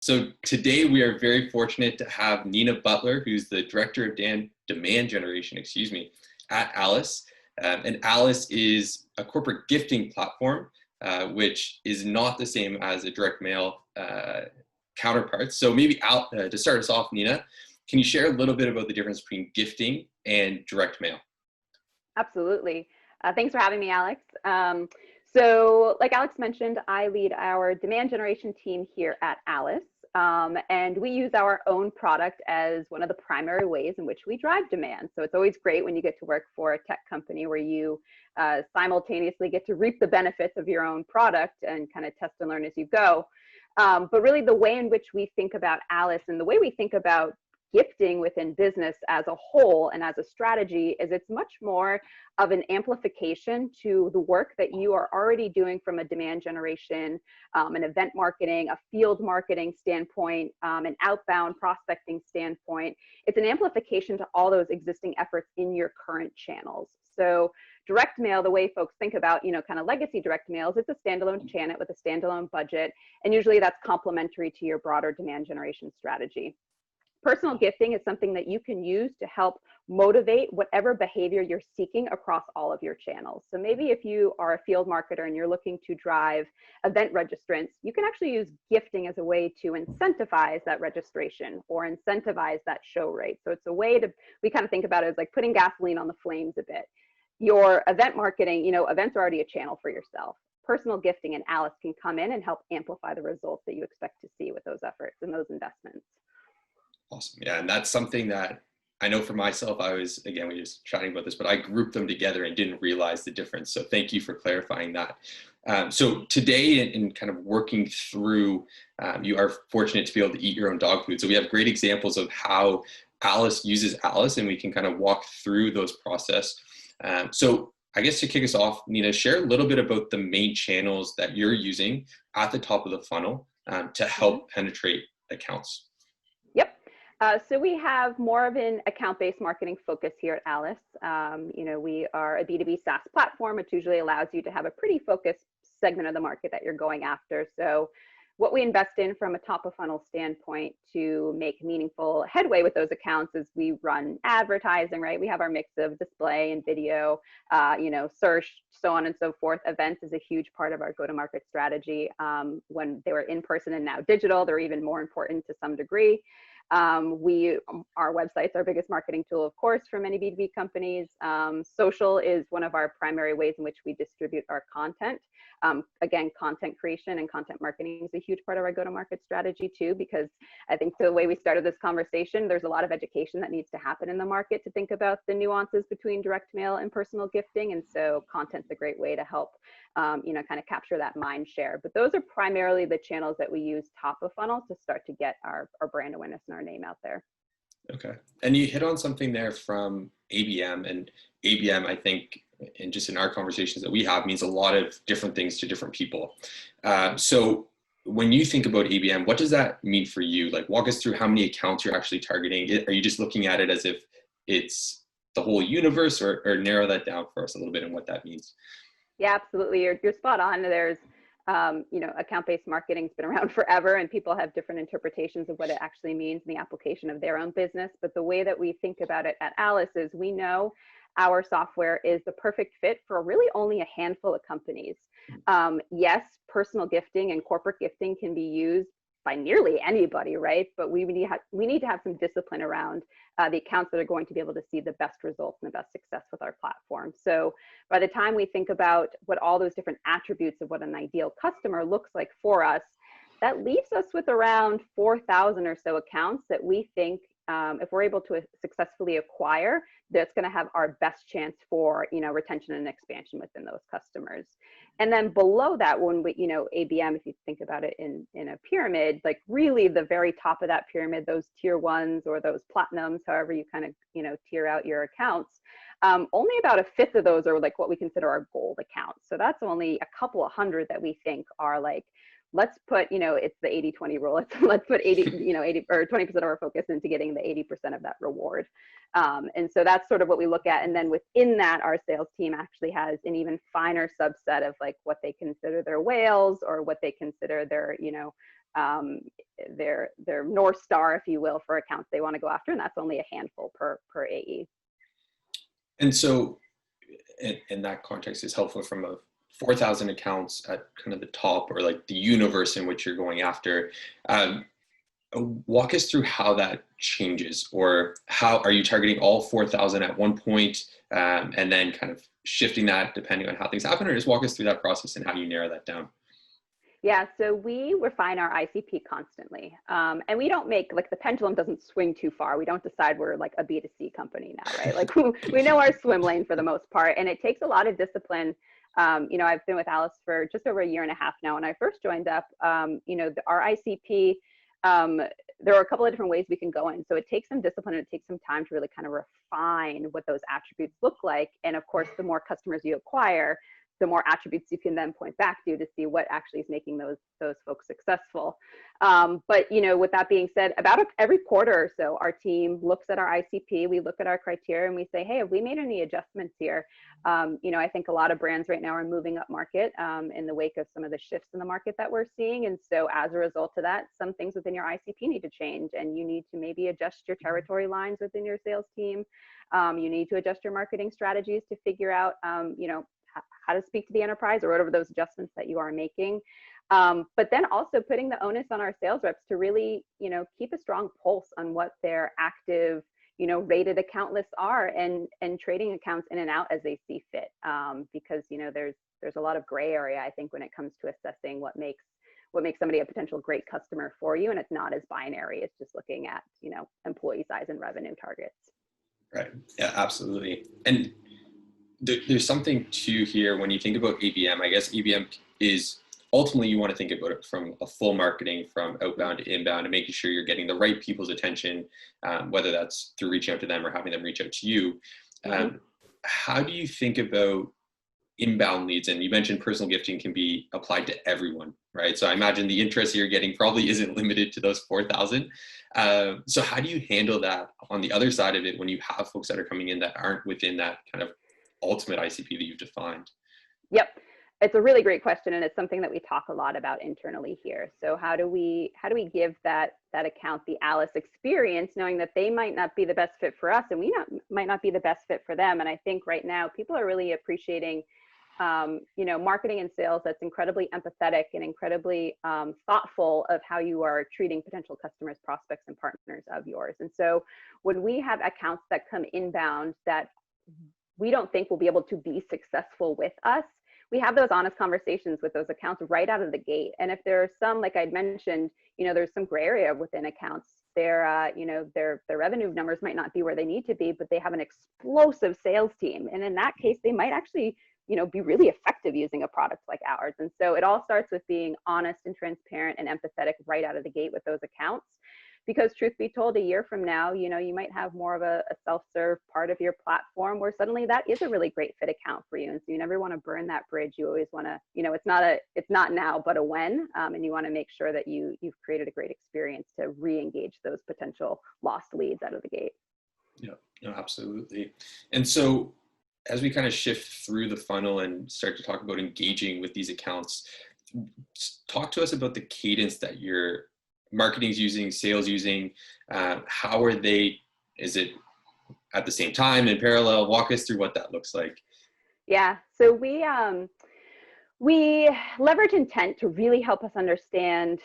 So today we are very fortunate to have Nina Butler, who's the Director of Demand Generation, at Alyce. And Alyce is a corporate gifting platform, which is not the same as a direct mail counterpart. So maybe to start us off, Nina, can you share a little bit about the difference between gifting and direct mail? Absolutely. Thanks for having me, Alex. So like Alex mentioned, I lead our demand generation team here at Alyce. And we use our own product as one of the primary ways in which we drive demand. So it's always great when you get to work for a tech company where you simultaneously get to reap the benefits of your own product and kind of test and learn as you go. But really the way in which we think about Alyce and the way we think about gifting within business as a whole and as a strategy is it's much more of an amplification to the work that you are already doing from a demand generation, an event marketing, a field marketing standpoint, an outbound prospecting standpoint. It's an amplification to all those existing efforts in your current channels. So direct mail, the way folks think about, kind of legacy direct mails, it's a standalone channel with a standalone budget. And usually that's complementary to your broader demand generation strategy. Personal gifting is something that you can use to help motivate whatever behavior you're seeking across all of your channels. So maybe if you are a field marketer and you're looking to drive event registrants, you can actually use gifting as a way to incentivize that registration or incentivize that show rate. So it's a way we kind of think about it as like putting gasoline on the flames a bit. Your event marketing, events are already a channel for yourself. Personal gifting and Alyce can come in and help amplify the results that you expect to see with those efforts and those investments. Awesome. Yeah, and that's something that I know for myself, we were just chatting about this, but I grouped them together and didn't realize the difference. So thank you for clarifying that. So today in kind of working through, you are fortunate to be able to eat your own dog food. So we have great examples of how Alyce uses Alyce, and we can kind of walk through those process. So I guess to kick us off, Nina, share a little bit about the main channels that you're using at the top of the funnel to help penetrate accounts. Yep. So we have more of an account-based marketing focus here at Alyce. We are a B2B SaaS platform, which usually allows you to have a pretty focused segment of the market that you're going after. So what we invest in from a top of funnel standpoint to make meaningful headway with those accounts is we run advertising, right? We have our mix of display and video, search, so on and so forth. Events is a huge part of our go-to-market strategy. When they were in person and now digital, they're even more important to some degree. Our website's our biggest marketing tool, of course, for many B2B companies. Social is one of our primary ways in which we distribute our content. Again, content creation and content marketing is a huge part of our go-to-market strategy too, because I think the way we started this conversation, there's a lot of education that needs to happen in the market to think about the nuances between direct mail and personal gifting. And so content's a great way to help, kind of capture that mind share. But those are primarily the channels that we use top of funnel to start to get our brand awareness and our name out there. Okay. And you hit on something there from ABM, and ABM, I think, and just in our conversations that we have, means a lot of different things to different people. So when you think about ABM, what does that mean for you? Like, walk us through how many accounts you're actually targeting. Are you just looking at it as if it's the whole universe, or narrow that down for us a little bit and what that means? Yeah, absolutely. You're spot on. There's, account-based marketing's been around forever, and people have different interpretations of what it actually means in the application of their own business. But the way that we think about it at Alyce is we know our software is the perfect fit for really only a handful of companies. Yes, personal gifting and corporate gifting can be used by nearly anybody, right? But we need to have some discipline around the accounts that are going to be able to see the best results and the best success with our platform. So by the time we think about what all those different attributes of what an ideal customer looks like for us, that leaves us with around 4,000 or so accounts that we think if we're able to successfully acquire, that's going to have our best chance for, retention and expansion within those customers. And then below that, when we, ABM, if you think about it in a pyramid, like really the very top of that pyramid, those tier ones or those platinums, however you kind of, tier out your accounts, only about a fifth of those are like what we consider our gold accounts. So that's only a couple of hundred that we think are like, let's put, it's the 80-20 rule. Let's put 80 or 20% of our focus into getting the 80% of that reward. And so that's sort of what we look at. And then within that, our sales team actually has an even finer subset of like what they consider their whales or what they consider their, their North Star, if you will, for accounts they want to go after. And that's only a handful per AE. And so in that context is helpful from a 4,000 accounts at kind of the top, or like the universe in which you're going after. Walk us through how that changes, or how are you targeting all 4,000 at one point, and then kind of shifting that depending on how things happen, or just walk us through that process and how you narrow that down. Yeah, so we refine our ICP constantly. And we don't make, like, the pendulum doesn't swing too far. We don't decide we're like a B2C company now, right? Like we know our swim lane for the most part, and it takes a lot of discipline. I've been with Alyce for just over a year and a half now. When I first joined up, our ICP, there are a couple of different ways we can go in. So it takes some discipline, and it takes some time to really kind of refine what those attributes look like. And of course, the more customers you acquire, the more attributes you can then point back to see what actually is making those folks successful. But with that being said, about every quarter or so, our team looks at our ICP, we look at our criteria, and we say, hey, have we made any adjustments here? I think a lot of brands right now are moving up market in the wake of some of the shifts in the market that we're seeing. And so as a result of that, some things within your ICP need to change, and you need to maybe adjust your territory lines within your sales team. You need to adjust your marketing strategies to figure out, how to speak to the enterprise, or whatever those adjustments that you are making. But then also putting the onus on our sales reps to really, keep a strong pulse on what their active, rated account lists are, and trading accounts in and out as they see fit. Because, there's a lot of gray area, I think, when it comes to assessing what makes somebody a potential great customer for you. And it's not as binary. It's just looking at, employee size and revenue targets. Right. Yeah, absolutely. And there's something to here when you think about ABM. I guess ABM is ultimately, you want to think about it from a full marketing, from outbound to inbound, and making sure you're getting the right people's attention, whether that's through reaching out to them or having them reach out to you. How do you think about inbound leads? And you mentioned personal gifting can be applied to everyone, right? So I imagine the interest you're getting probably isn't limited to those 4,000. So how do you handle that on the other side of it when you have folks that are coming in that aren't within that kind of ultimate ICP that you've defined? Yep. It's a really great question, and it's something that we talk a lot about internally here. So how do we give that account the Alyce experience, knowing that they might not be the best fit for us, and we might not be the best fit for them? And I think right now people are really appreciating, marketing and sales that's incredibly empathetic and incredibly thoughtful of how you are treating potential customers, prospects, and partners of yours. And so when we have accounts that come inbound that we don't think will be able to be successful with us, we have those honest conversations with those accounts right out of the gate. And if there are some, like I'd mentioned, there's some gray area within accounts. Their revenue numbers might not be where they need to be, but they have an explosive sales team. And in that case, they might actually, be really effective using a product like ours. And so it all starts with being honest and transparent and empathetic right out of the gate with those accounts. Because truth be told, a year from now, you might have more of a self-serve part of your platform where suddenly that is a really great fit account for you. And so you never want to burn that bridge. You always want to, it's not now, but a when. And you want to make sure that you've created a great experience to re-engage those potential lost leads out of the gate. Yeah, no, absolutely. And so as we kind of shift through the funnel and start to talk about engaging with these accounts, talk to us about the cadence that your marketing's using, sales using. How are they? Is it at the same time, in parallel? Walk us through what that looks like. Yeah, so we leverage intent to really help us understand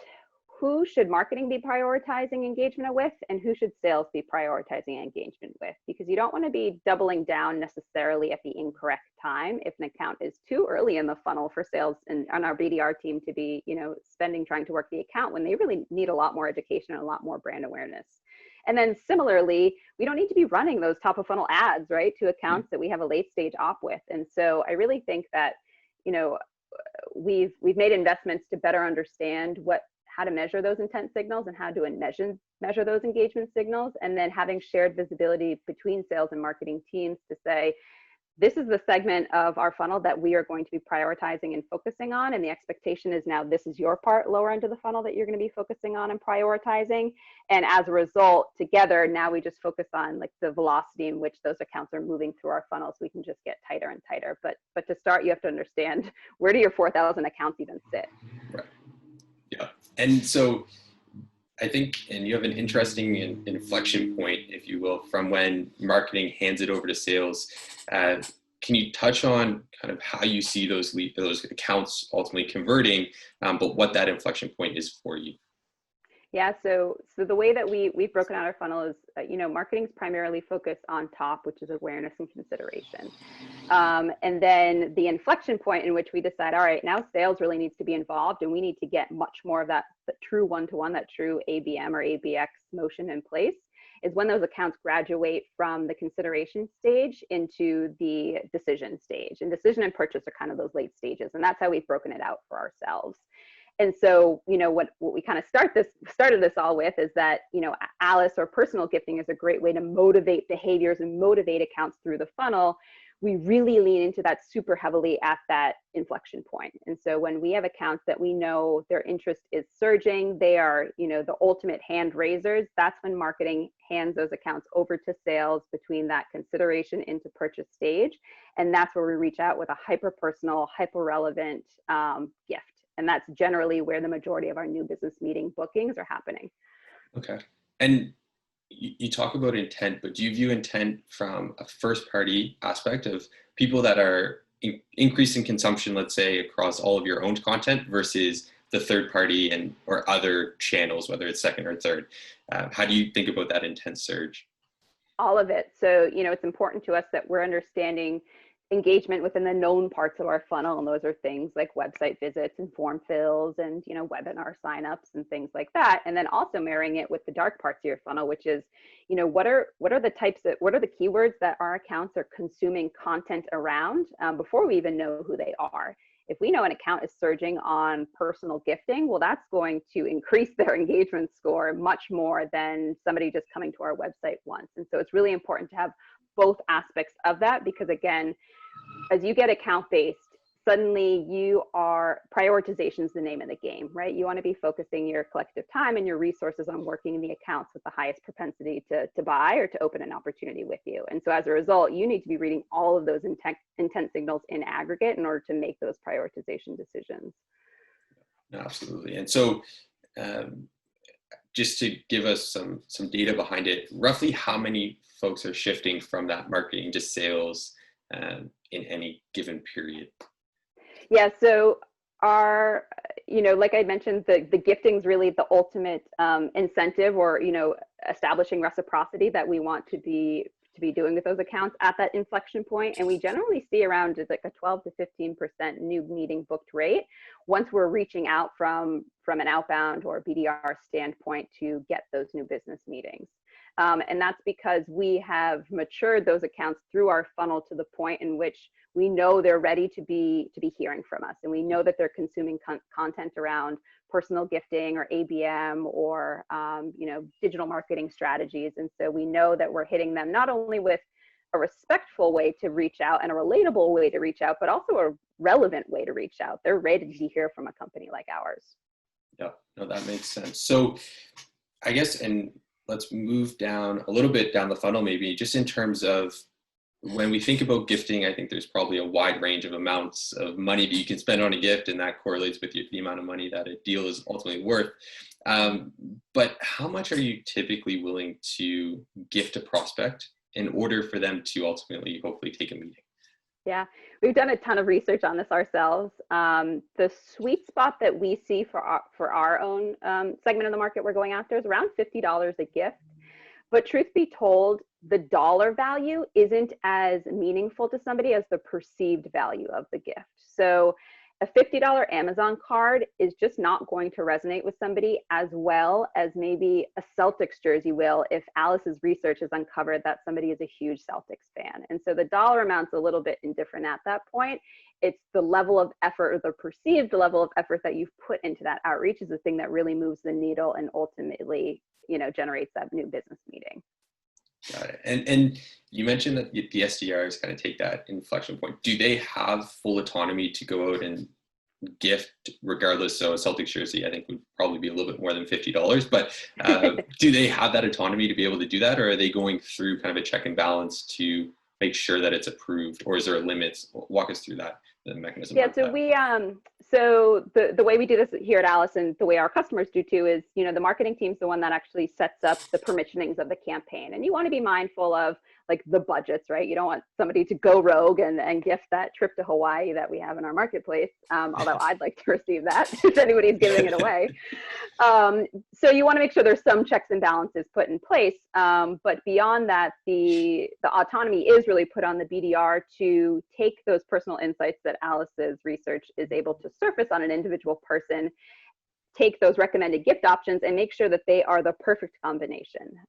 who should marketing be prioritizing engagement with, and who should sales be prioritizing engagement with, because you don't want to be doubling down necessarily at the incorrect time if an account is too early in the funnel for sales and on our BDR team to be, spending trying to work the account when they really need a lot more education and a lot more brand awareness. And then similarly, we don't need to be running those top of funnel ads, right, to accounts that we have a late stage op with. And so I really think that, we've made investments to better understand how to measure those intent signals and how to measure those engagement signals, and then having shared visibility between sales and marketing teams to say, this is the segment of our funnel that we are going to be prioritizing and focusing on. And the expectation is now this is your part lower into the funnel that you're going to be focusing on and prioritizing. And as a result, together, now we just focus on like the velocity in which those accounts are moving through our funnel, so we can just get tighter and tighter. But to start, you have to understand, where do your 4,000 accounts even sit? Right. Yeah. And so I think, and you have an interesting inflection point, if you will, from when marketing hands it over to sales. Can you touch on kind of how you see those accounts ultimately converting, but what that inflection point is for you? Yeah, so the way that we've broken out our funnel is, marketing's primarily focused on top, which is awareness and consideration. And then the inflection point in which we decide, all right, now sales really needs to be involved, and we need to get much more of that true one-to-one, that true ABM or ABX motion in place, is when those accounts graduate from the consideration stage into the decision stage. And decision and purchase are kind of those late stages, and that's how we've broken it out for ourselves. And so, what we kind of started this all with is that, Alyce, or personal gifting, is a great way to motivate behaviors and motivate accounts through the funnel. We really lean into that super heavily at that inflection point. And so when we have accounts that we know their interest is surging, they are, the ultimate hand raisers, that's when marketing hands those accounts over to sales between that consideration into purchase stage. And that's where we reach out with a hyper-personal, hyper-relevant gift. And that's generally where the majority of our new business meeting bookings are happening. Okay. And you talk about intent, but do you view intent from a first party aspect of people that are increasing consumption, let's say, across all of your own content versus the third party or other channels, whether it's second or third? How do you think about that intent surge? All of it. So, it's important to us that we're understanding engagement within the known parts of our funnel, and those are things like website visits and form fills and webinar signups and things like that, and then also marrying it with the dark parts of your funnel, which is what are the keywords that our accounts are consuming content around before we even know who they are. If we know an account is surging on personal gifting, well, that's going to increase their engagement score much more than somebody just coming to our website once. And so it's really important to have both aspects of that, because again, as you get account based, suddenly prioritization is the name of the game, right? You want to be focusing your collective time and your resources on working in the accounts with the highest propensity to buy or to open an opportunity with you. And so as a result, you need to be reading all of those intent signals in aggregate in order to make those prioritization decisions. Absolutely. And so just to give us some data behind it, roughly how many folks are shifting from that marketing to sales in any given period? Yeah, so our, like I mentioned, the gifting is really the ultimate incentive, or establishing reciprocity that we want to be doing with those accounts at that inflection point. And we generally see around like a 12 to 15% new meeting booked rate once we're reaching out from an outbound or BDR standpoint to get those new business meetings. And that's because we have matured those accounts through our funnel to the point in which we know they're ready to be hearing from us, and we know that they're consuming content around personal gifting or ABM or digital marketing strategies. And so we know that we're hitting them not only with a respectful way to reach out and a relatable way to reach out, but also a relevant way to reach out. They're ready to hear from a company like ours. Yeah, no, that makes sense. So I guess, and let's move down a little bit down the funnel, maybe just in terms of when we think about gifting. I think there's probably a wide range of amounts of money that you can spend on a gift, and that correlates with the amount of money that a deal is ultimately worth. But how much are you typically willing to gift a prospect in order for them to ultimately, hopefully, take a meeting? Yeah, we've done a ton of research on this ourselves. The sweet spot that we see for our own segment of the market we're going after is around $50 a gift. But truth be told, the dollar value isn't as meaningful to somebody as the perceived value of the gift. So a $50 Amazon card is just not going to resonate with somebody as well as maybe a Celtics jersey will if Alyce's research has uncovered that somebody is a huge Celtics fan. And so the dollar amount's a little bit indifferent at that point. It's the level of effort, or the perceived level of effort that you've put into that outreach is the thing that really moves the needle and ultimately, generates that new business meeting. Got it. And you mentioned that the SDRs kind of take that inflection point. Do they have full autonomy to go out and gift regardless? So a Celtics jersey, I think, would probably be a little bit more than $50, but do they have that autonomy to be able to do that? Or are they going through kind of a check and balance to make sure that it's approved, or is there a limit? Walk us through that, the mechanism. Yeah, so So the way we do this here at Alyce, and the way our customers do too, is, the marketing team's the one that actually sets up the permissionings of the campaign. And you want to be mindful of like the budgets, right? You don't want somebody to go rogue and gift that trip to Hawaii that we have in our marketplace. Although I'd like to receive that if anybody's giving it away. So you want to make sure there's some checks and balances put in place. But beyond that, the autonomy is really put on the BDR to take those personal insights that Alyce's research is able to surface on an individual person, take those recommended gift options and make sure that they are the perfect combination.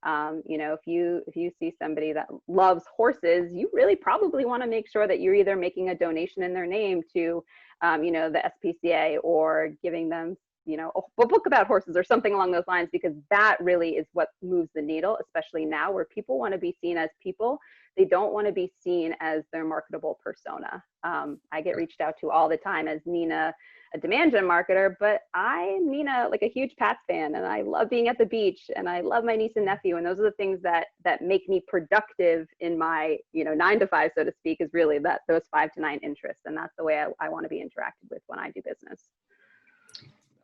If you see somebody that loves horses, you really probably want to make sure that you're either making a donation in their name to, the SPCA, or giving them, a book about horses or something along those lines, because that really is what moves the needle, especially now where people want to be seen as people. They don't want to be seen as their marketable persona. I get reached out to all the time as Nina, a demand gen marketer, but I'm Nina, like a huge Pats fan, and I love being at the beach, and I love my niece and nephew, and those are the things that make me productive in my 9 to 5, so to speak, is really those 5 to 9 interests, and that's the way I want to be interacted with when I do business.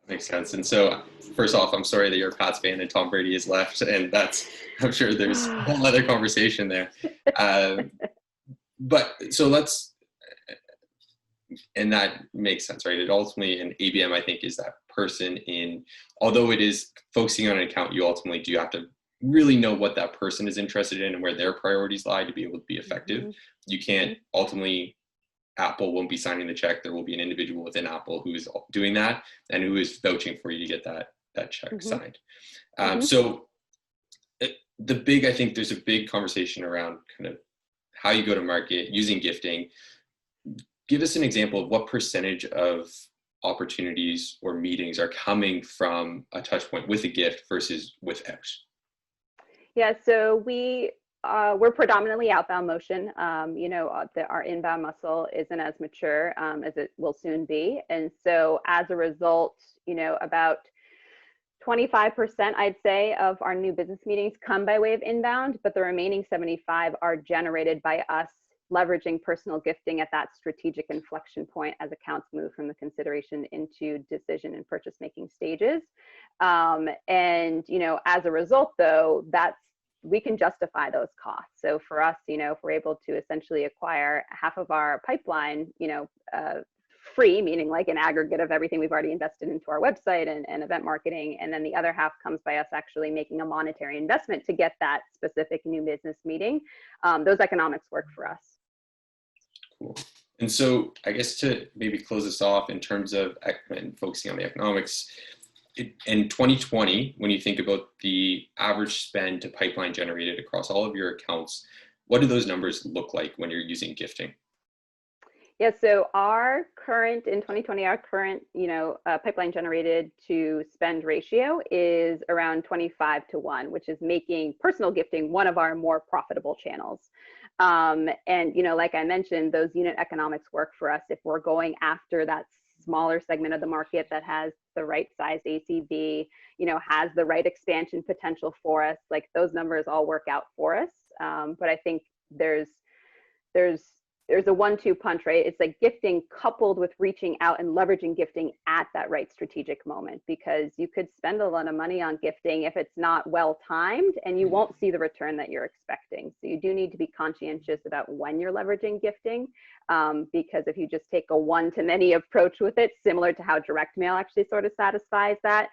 Makes sense. And so, first off, I'm sorry that you're a Pats fan and Tom Brady is left, and I'm sure there's a whole other conversation there. But so and that makes sense, right? It ultimately, an ABM, I think, is that person although it is focusing on an account, you ultimately do have to really know what that person is interested in and where their priorities lie to be able to be effective. Mm-hmm. You can't ultimately, Apple won't be signing the check. There will be an individual within Apple who is doing that and who is vouching for you to get that check signed. So I think there's a big conversation around kind of how you go to market using gifting. Give us an example of what percentage of opportunities or meetings are coming from a touch point with a gift versus without. Yeah, so we're predominantly outbound motion. Our inbound muscle isn't as mature as it will soon be. And so as a result, about 25%, I'd say, of our new business meetings come by way of inbound, but the remaining 75 are generated by us leveraging personal gifting at that strategic inflection point as accounts move from the consideration into decision and purchase making stages. As a result, though, we can justify those costs. So for us, if we're able to essentially acquire half of our pipeline, free, meaning like an aggregate of everything we've already invested into our website and event marketing, and then the other half comes by us actually making a monetary investment to get that specific new business meeting, those economics work for us. Cool. And so I guess to maybe close this off in terms of focusing on the economics, in 2020, when you think about the average spend to pipeline generated across all of your accounts, what do those numbers look like when you're using gifting? Yeah, so in 2020, our current, pipeline generated to spend ratio is around 25-1, which is making personal gifting one of our more profitable channels. Like I mentioned, those unit economics work for us if we're going after that smaller segment of the market that has the right size ACV, has the right expansion potential for us. Like those numbers all work out for us. But I think there's a 1-2 punch, right? It's like gifting coupled with reaching out and leveraging gifting at that right strategic moment, because you could spend a lot of money on gifting if it's not well timed and you won't see the return that you're expecting. So you do need to be conscientious about when you're leveraging gifting, because if you just take a one-to-many approach with it, similar to how direct mail actually sort of satisfies that,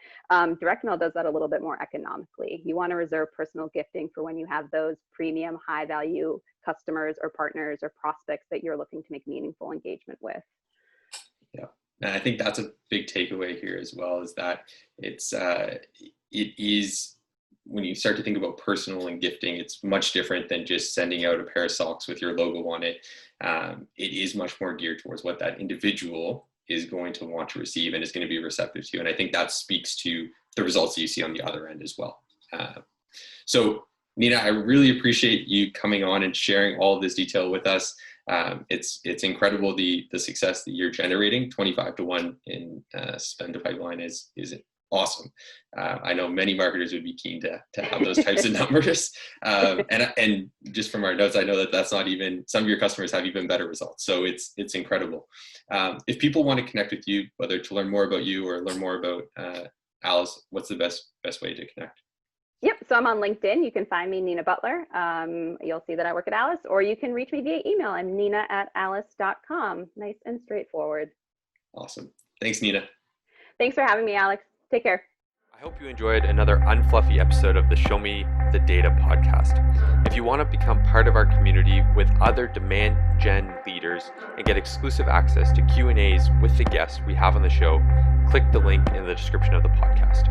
direct mail does that a little bit more economically. You want to reserve personal gifting for when you have those premium high value customers or partners or prospects that you're looking to make meaningful engagement with. Yeah, and I think that's a big takeaway here as well, is that it is, when you start to think about personal and gifting, it's much different than just sending out a pair of socks with your logo on it. It is much more geared towards what that individual is going to want to receive and is going to be receptive to. And I think that speaks to the results that you see on the other end as well. So Nina, I really appreciate you coming on and sharing all of this detail with us. It's incredible the success that you're generating. 25-1 in spend to pipeline is awesome. I know many marketers would be keen to have those types of numbers. And just from our notes, I know that that's not even, some of your customers have even better results. So it's incredible. If people want to connect with you, whether to learn more about you or learn more about Alyce, what's the best way to connect? Yep. So I'm on LinkedIn. You can find me, Nina Butler. You'll see that I work at Alyce, or you can reach me via email. I'm nina@alyce.com. Nice and straightforward. Awesome. Thanks, Nina. Thanks for having me, Alex. Take care. I hope you enjoyed another unfluffy episode of the Show Me the Data podcast. If you want to become part of our community with other demand gen leaders and get exclusive access to Q&As with the guests we have on the show, click the link in the description of the podcast.